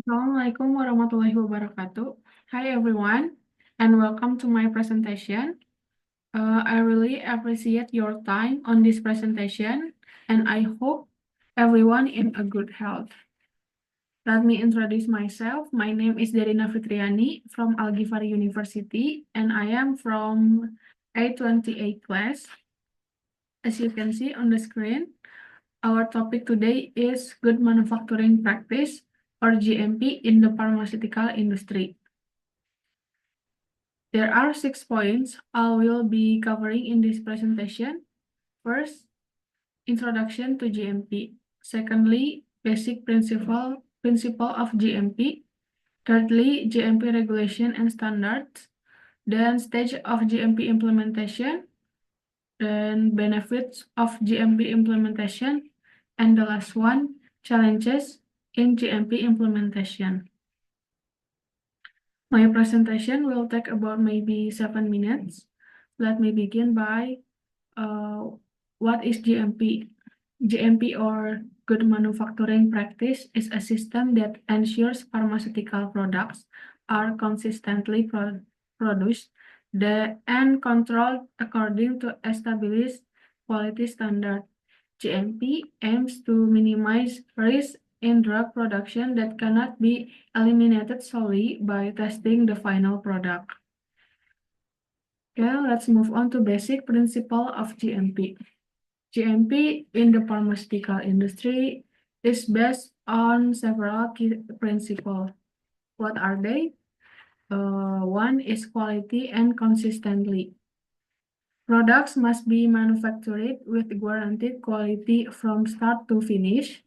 Assalamualaikum warahmatullahi wabarakatuh. Hi everyone, and welcome to my presentation. I really appreciate your time on this presentation, and I hope everyone in a good health. Let me introduce myself. My name is Derina Fitriani from Al Ghifari University, and I am from A28 class. As you can see on the screen, our topic today is Good Manufacturing Practice, or GMP, in the pharmaceutical industry. There are 6 points I will be covering in this presentation. First, introduction to GMP. Secondly, basic principle of GMP. Thirdly, GMP regulation and standards. Then stage of GMP implementation. Then benefits of GMP implementation. And the last one, challenges in GMP implementation. My presentation will take about maybe 7 minutes. Let me begin by what is GMP? GMP, or Good Manufacturing Practice, is a system that ensures pharmaceutical products are consistently produced and controlled according to established quality standard. GMP aims to minimize risk in drug production that cannot be eliminated solely by testing the final product. Okay, let's move on to basic principle of GMP. GMP in the pharmaceutical industry is based on several key principles. What are they? One is quality and consistently. Products must be manufactured with guaranteed quality from start to finish.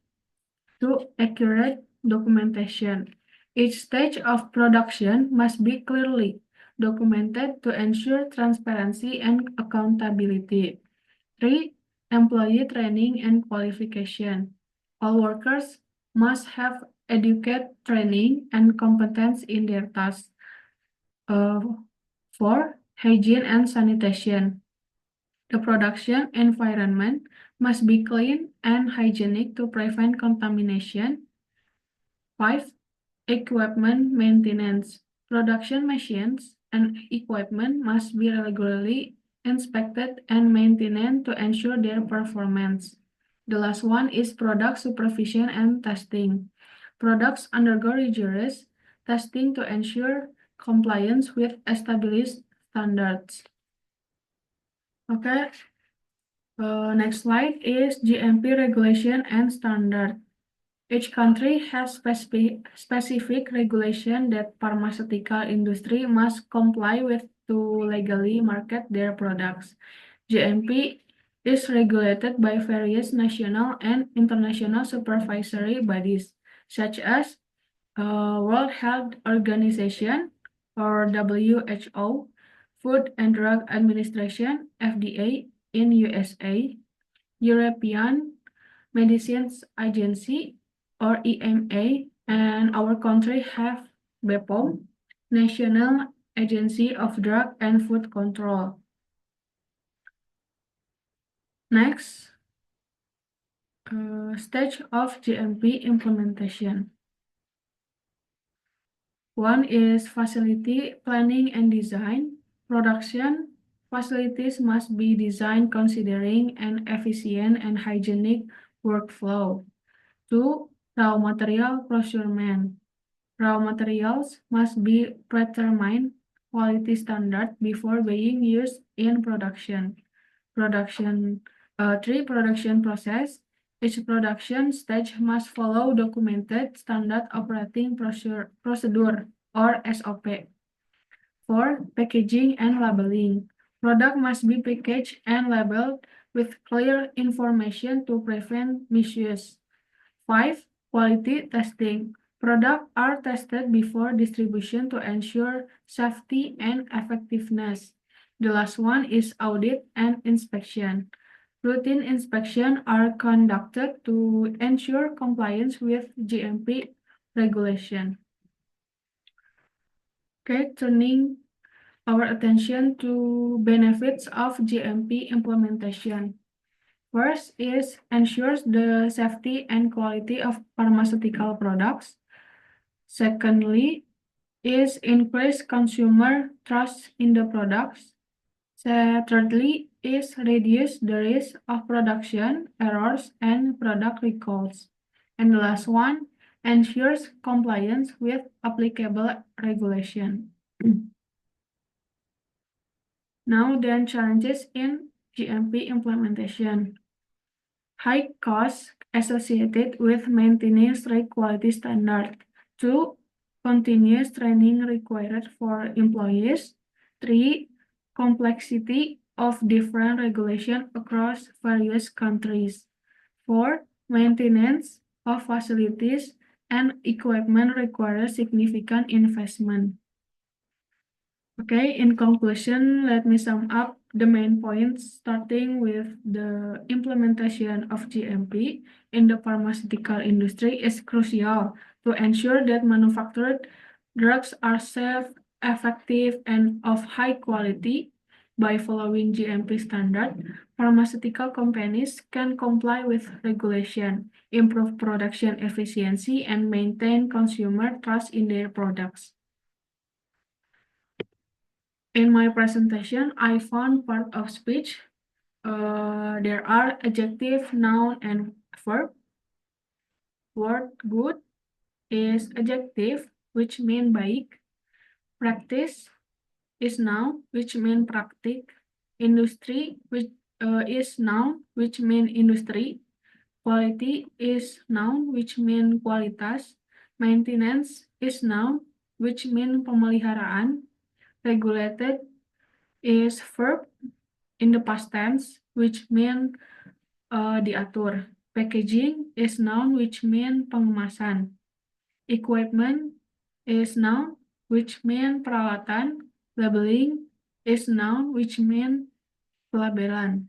Two, accurate documentation. Each stage of production must be clearly documented to ensure transparency and accountability. Three, employee training and qualification. All workers must have adequate training and competence in their tasks. Four, hygiene and sanitation. The production environment must be clean and hygienic to prevent contamination. 5. Equipment maintenance. Production machines and equipment must be regularly inspected and maintained to ensure their performance. The last one is product supervision and testing. Products undergo rigorous testing to ensure compliance with established standards. Okay, next slide is GMP regulation and standard. Each country has specific regulation that pharmaceutical industry must comply with to legally market their products. GMP is regulated by various national and international supervisory bodies, such as World Health Organization, or WHO, Food and Drug Administration, FDA, in USA, European Medicines Agency, or EMA, and our country have BPOM, National Agency of Drug and Food Control. Next, stage of GMP implementation. One is facility planning and design. Production facilities must be designed considering an efficient and hygienic workflow. 2. Raw material procurement. Raw materials must be predetermined quality standard before being used in production. 3. Production process. Each production stage must follow documented standard operating procedure, or SOP. 4. Packaging and labeling. Product must be packaged and labeled with clear information to prevent misuse. 5. Quality testing. Products are tested before distribution to ensure safety and effectiveness. The last one is audit and inspection. Routine inspections are conducted to ensure compliance with GMP regulation. Okay, turning our attention to benefits of GMP implementation. First is ensures the safety and quality of pharmaceutical products. Secondly, is increase consumer trust in the products. Thirdly, is reduce the risk of production errors and product recalls. And the last one, ensures compliance with applicable regulation. Now then, challenges in GMP implementation. High costs associated with maintaining strict quality standard. 2. Continuous training required for employees. 3. Complexity of different regulation across various countries. 4. Maintenance of facilities and equipment requires significant investment. Okay, in conclusion, let me sum up the main points, starting with the implementation of GMP in the pharmaceutical industry is crucial to ensure that manufactured drugs are safe, effective, and of high quality. By following GMP standard, pharmaceutical companies can comply with regulation, improve production efficiency, and maintain consumer trust in their products. In my presentation, I found part of speech. There are adjective, noun, and verb. Word good is adjective, which mean baik. Practice is noun, which mean praktik. Industry, which is noun, which mean industry. Quality is noun, which mean kualitas. Maintenance is noun, which mean pemeliharaan. Regulated is verb in the past tense, which mean diatur. Packaging is noun, which mean pengemasan. Equipment is noun, which mean peralatan. Labeling is noun, which mean pelabelan.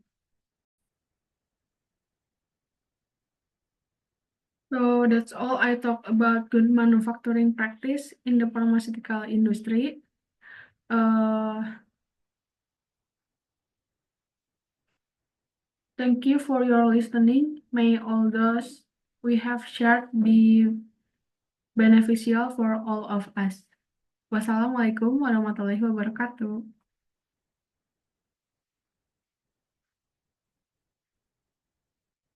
So that's all I talk about good manufacturing practice in the pharmaceutical industry. Thank you for your listening. May all those we have shared be beneficial for all of us. Wassalamualaikum warahmatullahi wabarakatuh.